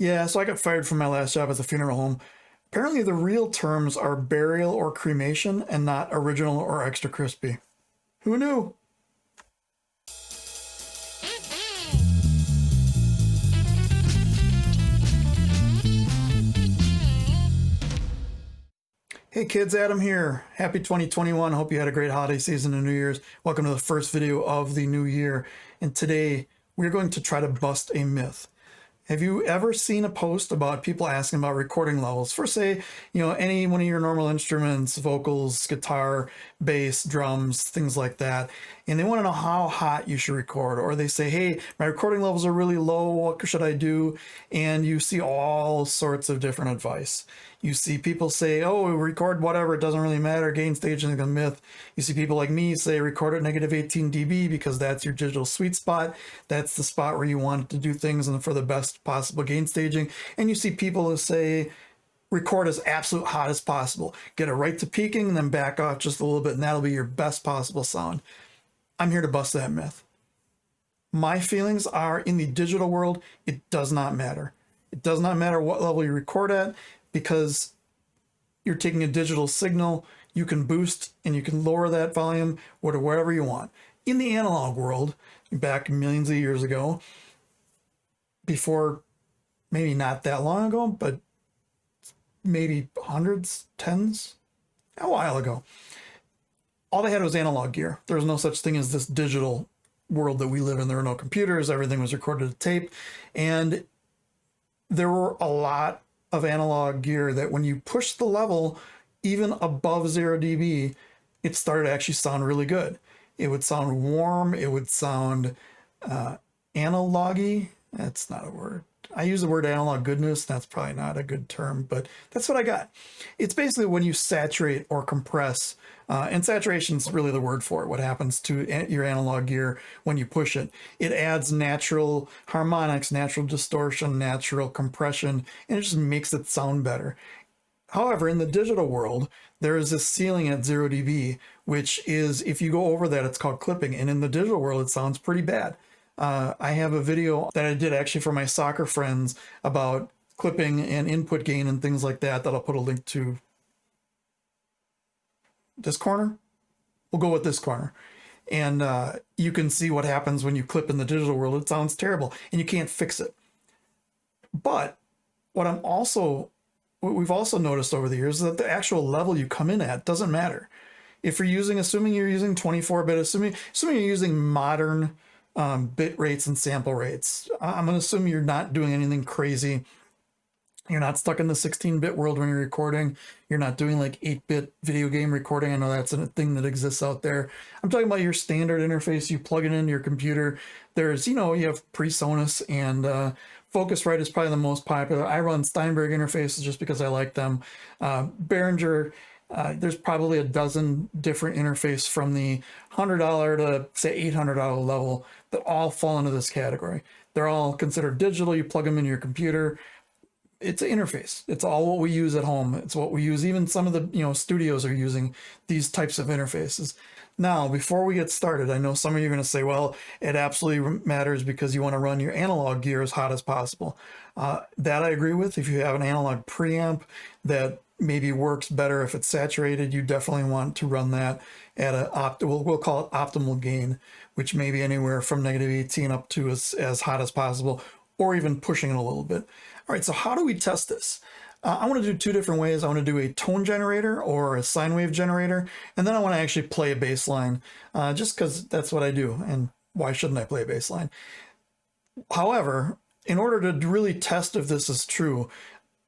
Yeah, so I got fired from my last job at the funeral home. Apparently the real terms are burial or cremation and not original or extra crispy. Who knew? Hey kids, Adam here. Happy 2021. Hope you had a great holiday season and New Year's. Welcome to the first video of the new year. And today we're going to try to bust a myth. Have you ever seen a post about people asking about recording levels for, say, any one of your normal instruments, vocals, guitar, bass, drums, things like that, and they want to know how hot you should record, or they say, hey, my recording levels are really low, what should I do? And you see all sorts of different advice. You see people say, oh, record whatever, it doesn't really matter, gain staging is a myth. You see people like me say record at negative 18 dB because that's your digital sweet spot. That's the spot where you want to do things and for the best possible gain staging. And you see people who say record as absolute hot as possible. Get it right to peaking and then back off just a little bit and that'll be your best possible sound. I'm here to bust that myth. My feelings are, in the digital world, it does not matter. It does not matter what level you record at, because you're taking a digital signal. You can boost and you can lower that volume whatever you want. In the analog world, back millions of years ago, before, maybe not that long ago, but maybe hundreds, tens, a while ago, all they had was analog gear. There was no such thing as this digital world that we live in. There were no computers. Everything was recorded to tape. And there were a lot of analog gear that when you push the level even above 0 dB, it started to actually sound really good. It would sound warm. It would sound analog-y. That's not a word. I use the word analog goodness. That's probably not a good term, but that's what I got. It's basically when you saturate or compress, and saturation is really the word for it. What happens to your analog gear when you push it? It adds natural harmonics, natural distortion, natural compression, and it just makes it sound better. However, in the digital world, there is this ceiling at 0 dB, which is, if you go over that, it's called clipping. And in the digital world, it sounds pretty bad. I have a video that I did actually for my soccer friends about clipping and input gain and things like that I'll put a link to this corner. We'll go with this corner. And you can see what happens when you clip in the digital world. It sounds terrible and you can't fix it. But what we've also noticed over the years is that the actual level you come in at doesn't matter. If you're using, assuming you're using 24-bit, assuming you're using modern bit rates and sample rates, I'm going to assume you're not doing anything crazy. You're not stuck in the 16-bit world when you're recording. You're not doing like 8-bit video game recording. I know that's a thing that exists out there. I'm talking about your standard interface. You plug it into your computer. There's, you have PreSonus and Focusrite is probably the most popular. I run Steinberg interfaces just because I like them. Behringer, there's probably a dozen different interfaces from the $100 to say $800 level that all fall into this category. They're all considered digital. You plug them into your computer. It's an interface. It's all what we use at home. It's what we use. Even some of the studios are using these types of interfaces. Now, before we get started, I know some of you are going to say, well, it absolutely matters because you want to run your analog gear as hot as possible. That I agree with. If you have an analog preamp that maybe works better if it's saturated, you definitely want to run that at we'll call it optimal gain, which may be anywhere from negative 18 up to as hot as possible, or even pushing it a little bit. All right, so how do we test this? I want to do two different ways. I want to do a tone generator or a sine wave generator, and then I want to actually play a bass line, just because that's what I do, and why shouldn't I play a bass line? However, in order to really test if this is true,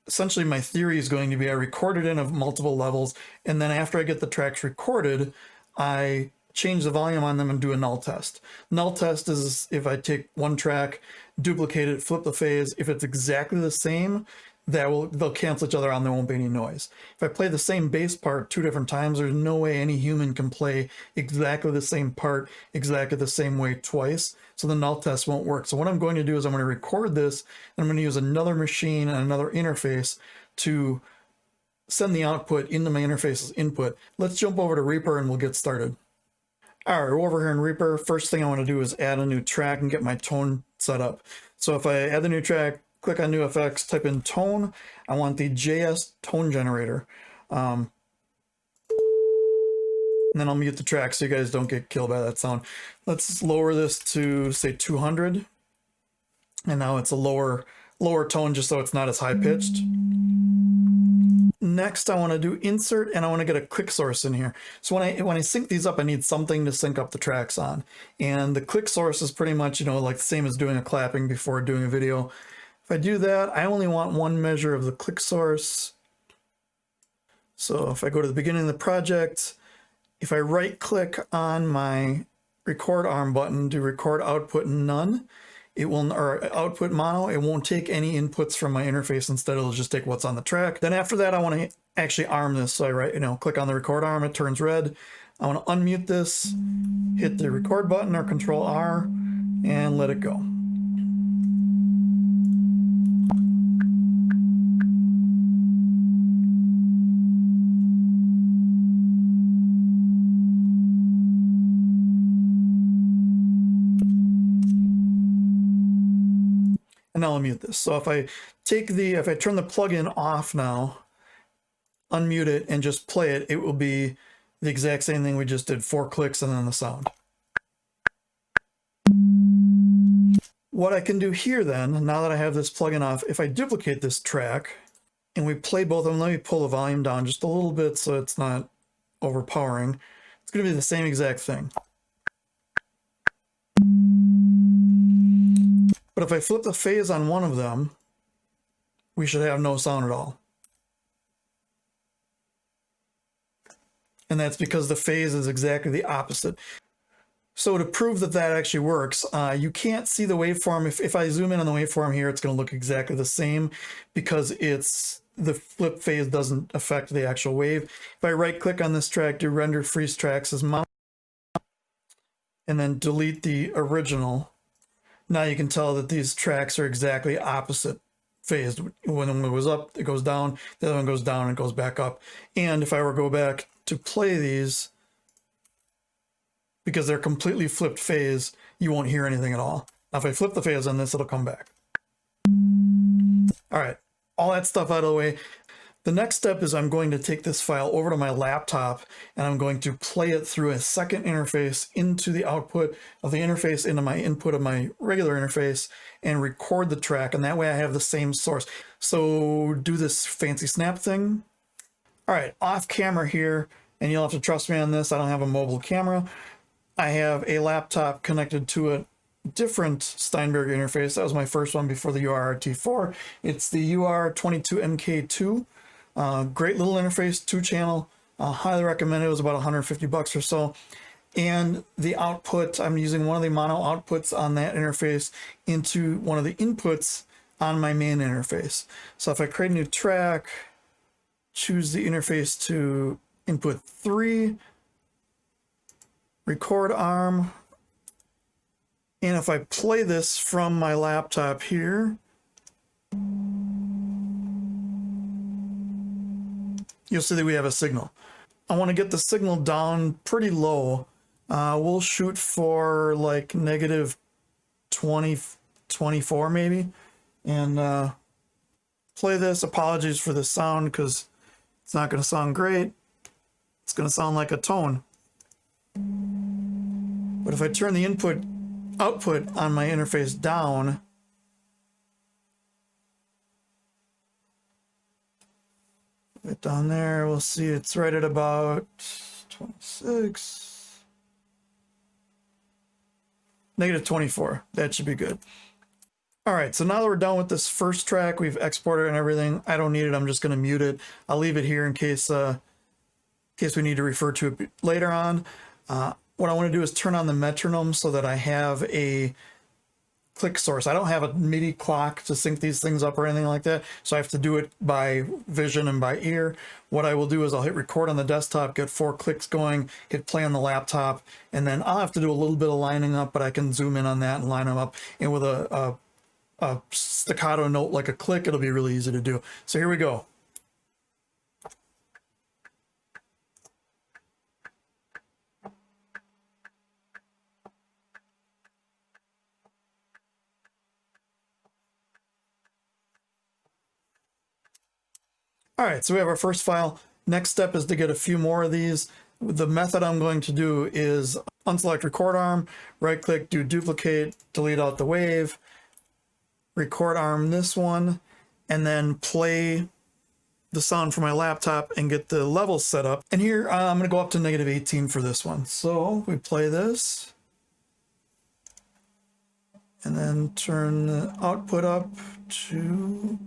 essentially my theory is going to be I record it in of multiple levels, and then after I get the tracks recorded, I change the volume on them and do a null test. Null test is if I take one track, duplicate it, flip the phase. If it's exactly the same, they'll cancel each other out and there won't be any noise. If I play the same bass part two different times, there's no way any human can play exactly the same part exactly the same way twice. So the null test won't work. So what I'm going to do is I'm going to record this and I'm going to use another machine and another interface to send the output into my interface's input. Let's jump over to Reaper and we'll get started. All right, we're over here in Reaper. First thing I want to do is add a new track and get my tone set up. So if I add the new track, click on new effects, type in tone. I want the JS tone generator. And then I'll mute the track so you guys don't get killed by that sound. Let's lower this to say 200. And now it's a lower tone just so it's not as high pitched. Next, I want to do insert and I want to get a click source in here. So when I sync these up, I need something to sync up the tracks on. And the click source is pretty much, you know, like the same as doing a clapping before doing a video. If I do that, I only want one measure of the click source. So if I go to the beginning of the project, if I right click on my record arm button, do record output none, it will, or output mono, it won't take any inputs from my interface. Instead, it'll just take what's on the track. Then after that, I want to actually arm this. So I click on the record arm, it turns red. I want to unmute this, hit the record button or Control R, and let it go. And now I'll mute this. So if I turn the plugin off now, unmute it and just play it, it will be the exact same thing we just did, 4 clicks and then the sound. What I can do here then, now that I have this plugin off, if I duplicate this track and we play both of them, let me pull the volume down just a little bit so it's not overpowering. It's going to be the same exact thing. But if I flip the phase on one of them, we should have no sound at all. And that's because the phase is exactly the opposite. So to prove that that actually works, you can't see the waveform. If I zoom in on the waveform here, it's going to look exactly the same because the flip phase doesn't affect the actual wave. If I right click on this track, do render freeze tracks as mono, and then delete the original, now you can tell that these tracks are exactly opposite phased. When one goes up, it goes down. The other one goes down and it goes back up. And if I were to go back to play these, because they're completely flipped phase, you won't hear anything at all. Now, if I flip the phase on this, it'll come back. All right, all that stuff out of the way. The next step is I'm going to take this file over to my laptop and I'm going to play it through a second interface into the output of the interface into my input of my regular interface and record the track. And that way I have the same source. So do this fancy snap thing. All right, off camera here, and you'll have to trust me on this. I don't have a mobile camera. I have a laptop connected to a different Steinberg interface. That was my first one before the URRT4. It's the UR22MK2. Great little interface, 2-channel. Highly recommend it. It was about 150 bucks or so. And the output, I'm using one of the mono outputs on that interface into one of the inputs on my main interface. So if I create a new track, choose the interface to input 3, record arm, and if I play this from my laptop here, you'll see that we have a signal. I want to get the signal down pretty low. We'll shoot for like negative 20, 24 maybe, and play this. Apologies for the sound because it's not going to sound great. It's going to sound like a tone. But if I turn the output on my interface down, right down there, we'll see it's right at about 26, negative 24. That should be good. All right, so now that we're done with this first track, we've exported and everything. I don't need it. I'm just going to mute it. I'll leave it here in case we need to refer to it later on. What I want to do is turn on the metronome so that I have a click source. I don't have a MIDI clock to sync these things up or anything like that, so I have to do it by vision and by ear. What I will do is I'll hit record on the desktop, get 4 clicks going, hit play on the laptop, and then I'll have to do a little bit of lining up, but I can zoom in on that and line them up. And with a staccato note like a click, it'll be really easy to do. So here we go. All right, so we have our first file. Next step is to get a few more of these. The method I'm going to do is unselect record arm, right click, do duplicate, delete out the wave, record arm this one, and then play the sound from my laptop and get the levels set up. And here I'm going to go up to -18 for this one. So we play this and then turn the output up to,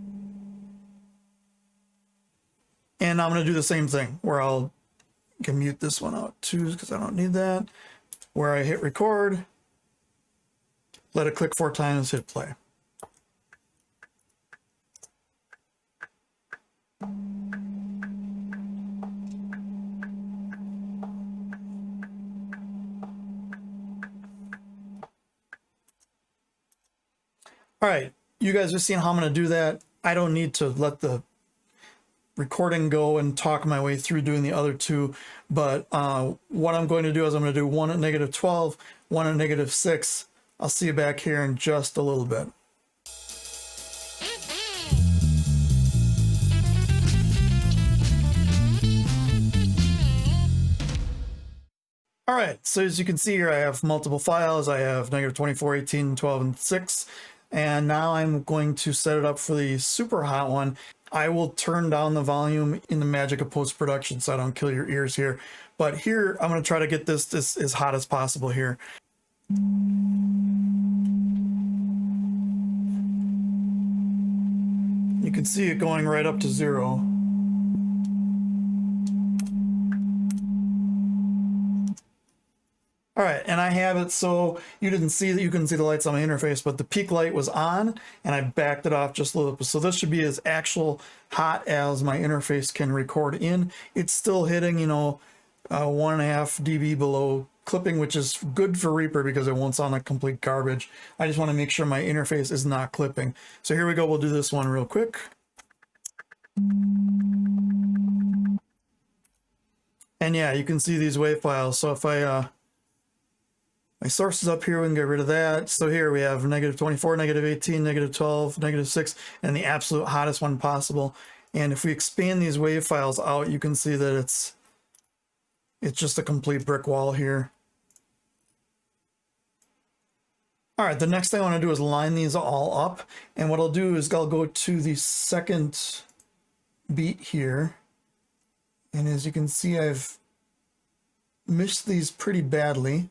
and I'm going to do the same thing where I can mute this one out too because I don't need that, where I hit record, let it click 4 times, hit play. All right, you guys are seeing how I'm going to do that. I don't need to let the recording go and talk my way through doing the other two, but what I'm going to do is I'm going to do one at -12, one at -6. I'll see you back here in just a little bit. All right, so as you can see here, I have multiple files. I have -24, 18, 12, and 6. And now I'm going to set it up for the super hot one. I will turn down the volume in the magic of post-production so I don't kill your ears here. But here, I'm going to try to get this as hot as possible here. You can see it going right up to 0. All right, and I have it so you didn't see that. You couldn't see the lights on my interface, but the peak light was on and I backed it off just a little bit. So this should be as actual hot as my interface can record in. It's still hitting, 1.5 dB below clipping, which is good for Reaper because it won't sound like complete garbage. I just want to make sure my interface is not clipping. So here we go. We'll do this one real quick. And yeah, you can see these wave files. So if my source is up here, we can get rid of that. So here we have -24, -18, -12, -6, and the absolute hottest one possible. And if we expand these wave files out, you can see that it's just a complete brick wall here. All right, the next thing I want to do is line these all up. And what I'll do is I'll go to the second beat here. And as you can see, I've missed these pretty badly.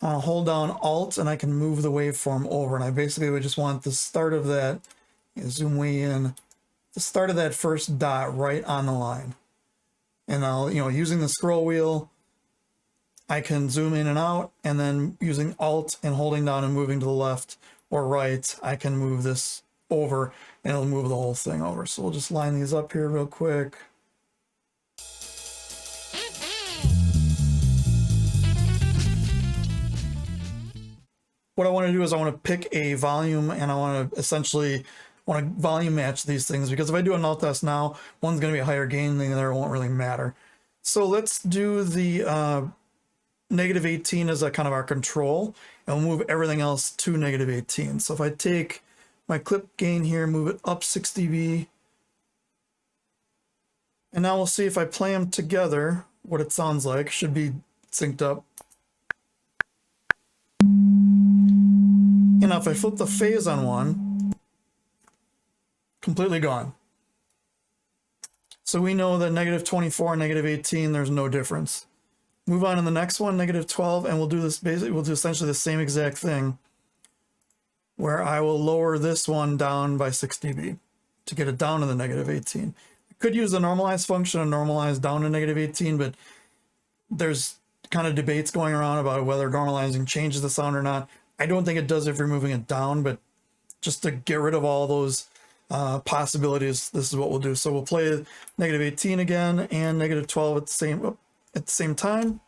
I'll hold down Alt and I can move the waveform over. And I basically would just want the start of that, zoom way in, the start of that first dot right on the line. And I'll, using the scroll wheel, I can zoom in and out, and then using Alt and holding down and moving to the left or right, I can move this over and it'll move the whole thing over. So we'll just line these up here real quick. What I want to do is I want to pick a volume and I want to essentially volume match these things, because if I do a null test now, one's going to be a higher gain than the other, it won't really matter. So let's do the -18 as a kind of our control, and we'll move everything else to -18. So if I take my clip gain here, move it up 6 dB, and now we'll see if I play them together, what it sounds like. Should be synced up. And now if I flip the phase on one, completely gone. So we know that -24 and -18, there's no difference. Move on to the next one, -12, and we'll do this basically, we'll do essentially the same exact thing, where I will lower this one down by 6 dB to get it down to the -18. I could use the normalize function and normalize down to -18, but there's kind of debates going around about whether normalizing changes the sound or not. I don't think it does if you're moving it down, but just to get rid of all those possibilities, this is what we'll do. So we'll play -18 again and -12 at the same time.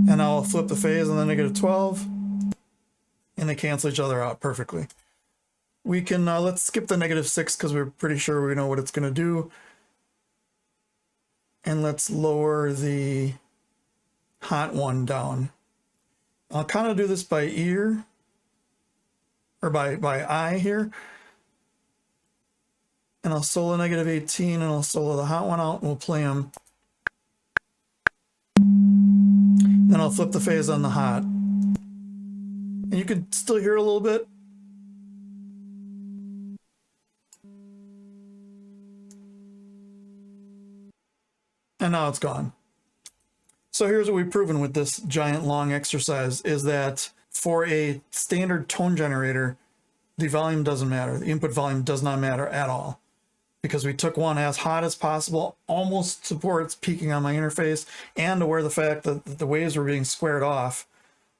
And I'll flip the phase on the -12, and they cancel each other out perfectly. We can, let's skip the -6 because we're pretty sure we know what it's going to do. And let's lower the hot one down. I'll kind of do this by ear, or by eye here. and I'll solo negative 18, and I'll solo the hot one out, and we'll play them. Then I'll flip the phase on the hot. And you can still hear a little bit. And now it's gone. So here's what we've proven with this giant long exercise, is that for a standard tone generator, the volume doesn't matter. The input volume does not matter at all, because we took one as hot as possible, almost to where it's peaking on my interface, and to where the fact that the waves were being squared off.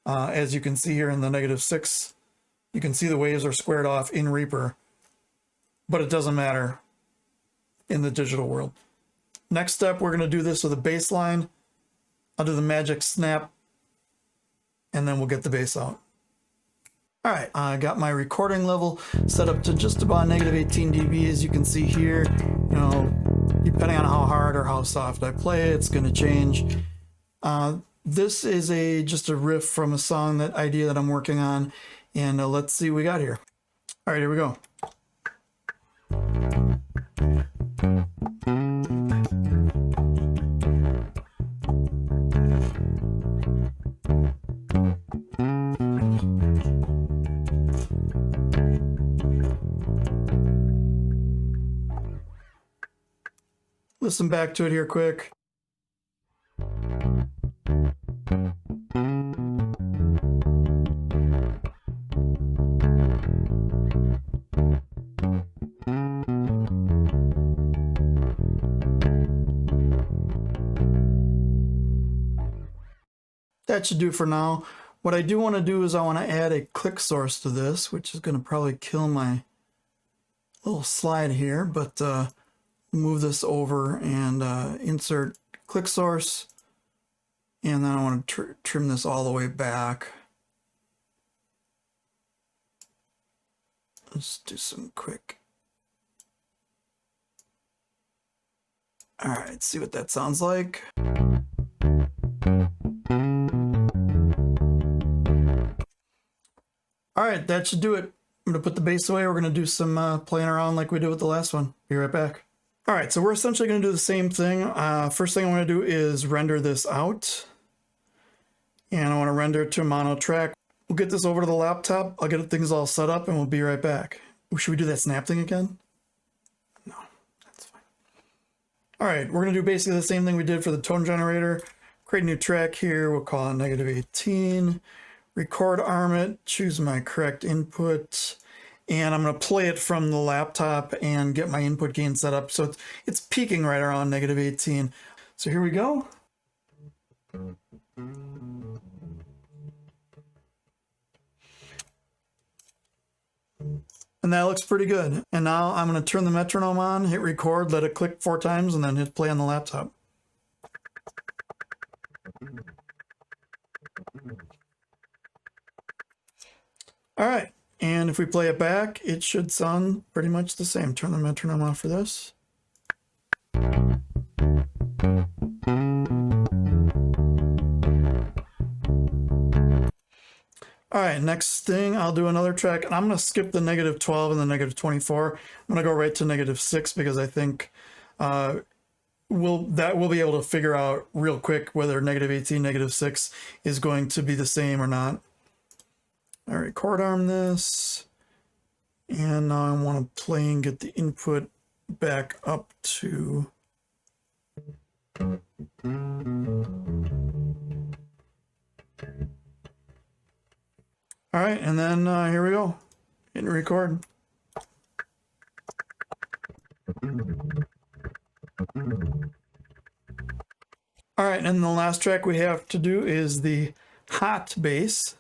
As you can see here in the -6, you can see the waves are squared off in Reaper, but it doesn't matter in the digital world. Next step, we're going to do this with a bass line. I'll do the magic snap, and then we'll get the bass out. All right, I got my recording level set up to just about -18 dB, as you can see here. You know, depending on how hard or how soft I play, it's going to change. This is just a riff from a song idea that I'm working on, and let's see what we got here. All right, here we go. Listen back to it here quick. That should do for now. What I do want to do is I want to add a click source to this, which is going to probably kill my little slide here, but move this over and insert click source, and then I want to trim this all the way back. Let's do some quick. All right, see what that sounds like. All right, that should do it. I'm going to put the bass away. We're going to do some playing around like we did with the last one. Be right back. All right, so we're essentially going to do the same thing. First thing I want to do is render this out. And I want to render it to a mono track. We'll get this over to the laptop. I'll get things all set up and we'll be right back. Should we do that snap thing again? No, that's fine. All right, we're going to do basically the same thing we did for the tone generator. Create a new track here. We'll call it -18. Record arm it, choose my correct input, and I'm going to play it from the laptop and get my input gain set up so it's peaking right around -18. So here we go. And that looks pretty good. And now I'm going to turn the metronome on, hit record, let it click 4 times, and then hit play on the laptop. All right, and if we play it back, it should sound pretty much the same. Turn the metronome off for this. All right, next thing, I'll do another track, and I'm going to skip the -12 and the -24. I'm going to go right to -6 because I think we'll be able to figure out real quick whether -18, -6 is going to be the same or not. All right, chord arm this, and now I want to play and get the input back up to. All right, and then here we go, hit record. All right, and the last track we have to do is the hot bass.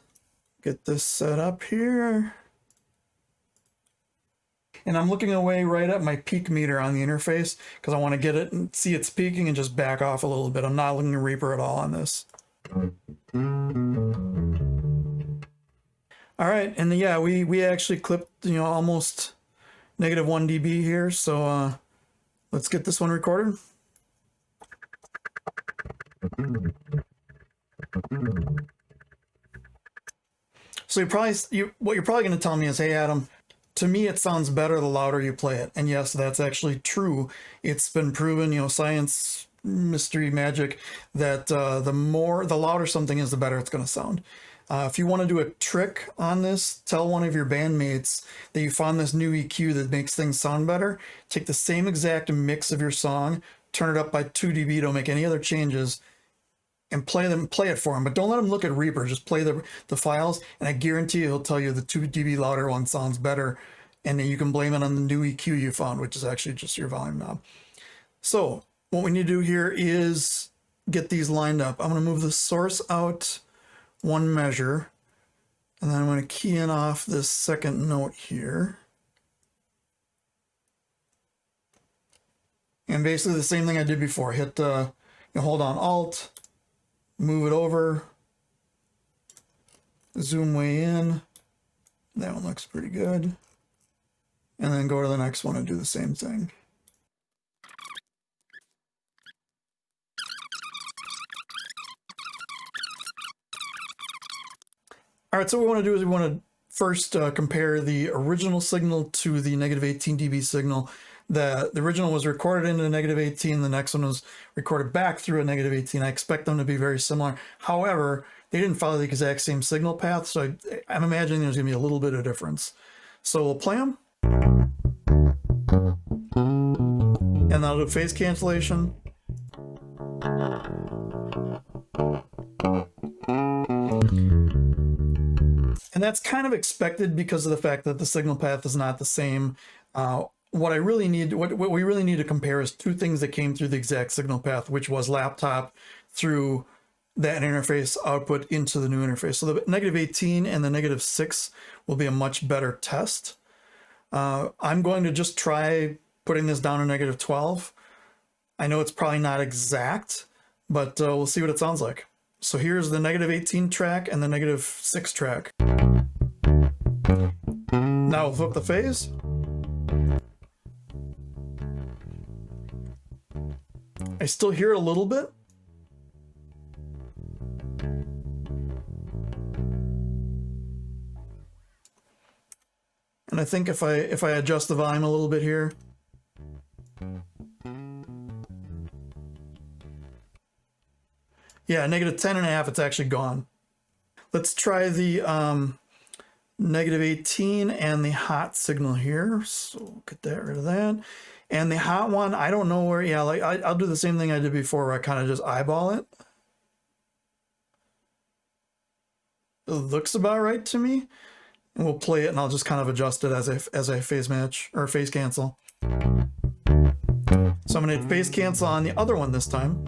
Get this set up here. And I'm looking away right at my peak meter on the interface because I want to get it and see it's peaking and just back off a little bit. I'm not looking at Reaper at all on this. All right, and yeah, we actually clipped, you know, almost -1 dB here. So let's get this one recorded. So what you're probably going to tell me is, hey, Adam, to me, it sounds better the louder you play it. And yes, that's actually true. It's been proven, you know, science, mystery, magic, that the louder something is, the better it's going to sound. If you want to do a trick on this, tell one of your bandmates that you found this new EQ that makes things sound better. Take the same exact mix of your song, turn it up by 2 dB, don't make any other changes, and play it for him. But don't let him look at Reaper. Just play the files, and I guarantee you he'll tell you the 2 dB louder one sounds better, and then you can blame it on the new EQ you found, which is actually just your volume knob. So what we need to do here is get these lined up. I'm going to move the source out 1 measure, and then I'm going to key in off this second note here. And basically the same thing I did before. Hit, hold on Alt, move it over, zoom way in. That one looks pretty good. And then go to the next one and do the same thing. All right, so what we want to do is we want to first compare the original signal to the -18 dB signal. The original was recorded into -18, the next one was recorded back through a -18. I expect them to be very similar. However, they didn't follow the exact same signal path, so I'm imagining there's going to be a little bit of difference. So we'll play them. And I'll do phase cancellation. And that's kind of expected because of the fact that the signal path is not the same. What we really need to compare is 2 things that came through the exact signal path, which was laptop through that interface output into the new interface. So the -18 and the -6 will be a much better test. I'm going to just try putting this down to -12. I know it's probably not exact, but we'll see what it sounds like. So here's the -18 track and the -6 track. Now we'll flip the phase. I still hear it a little bit. And I think if I adjust the volume a little bit here, yeah, -10.5, it's actually gone. Let's try the -18 and the hot signal here. So we'll get rid of that. And the hot one, I don't know where, yeah, like I'll do the same thing I did before where I kind of just eyeball it. It looks about right to me. And we'll play it and I'll just kind of adjust it as I phase match or phase cancel. So I'm going to phase cancel on the other one this time.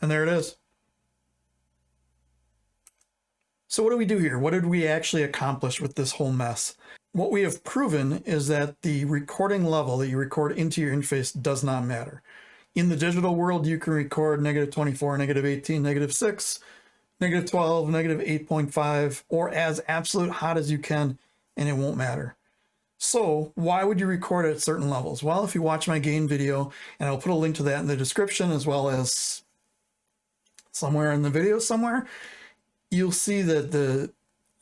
And there it is. So what do we do here? What did we actually accomplish with this whole mess? What we have proven is that the recording level that you record into your interface does not matter. In the digital world, you can record -24, -18, -6, -12, -8.5, or as absolute hot as you can, and it won't matter. So why would you record at certain levels? Well, if you watch my gain video, and I'll put a link to that in the description as well as somewhere in the video somewhere, you'll see that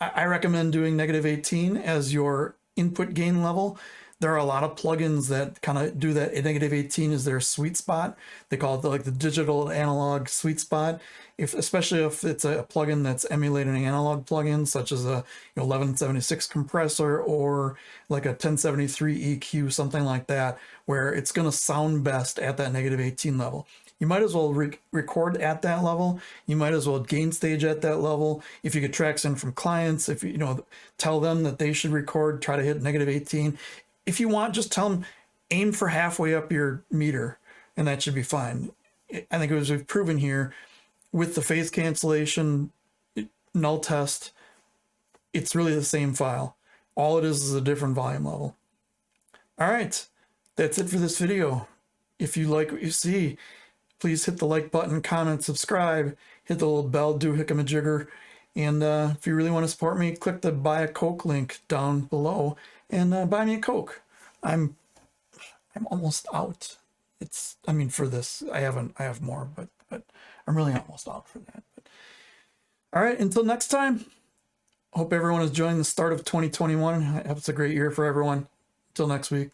I recommend doing -18 as your input gain level. There are a lot of plugins that kind of do that. -18 is their sweet spot. They call it like the digital analog sweet spot. Especially if it's a plugin that's emulating an analog plugin, such as a 1176 compressor or like a 1073 EQ, something like that, where it's going to sound best at that -18 level. You might as well record at that level. You might as well gain stage at that level. If you get tracks in from clients, if you tell them that they should record, try to hit -18. If you want, just tell them aim for halfway up your meter, and that should be fine. I think as we've proven here with the phase cancellation null test, it's really the same file. All it is a different volume level. All right, that's it for this video. If you like what you see, please hit the like button, comment, subscribe, hit the little bell, do hickam-a-jigger. And if you really want to support me, click the Buy a Coke link down below and buy me a Coke. I'm almost out. For this, I have more, but I'm really almost out for that. But, all right, until next time, hope everyone is enjoying the start of 2021. I hope it's a great year for everyone. Until next week.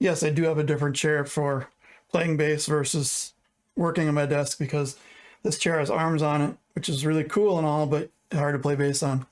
Yes, I do have a different chair for playing bass versus working on my desk because this chair has arms on it, which is really cool and all, but hard to play bass on.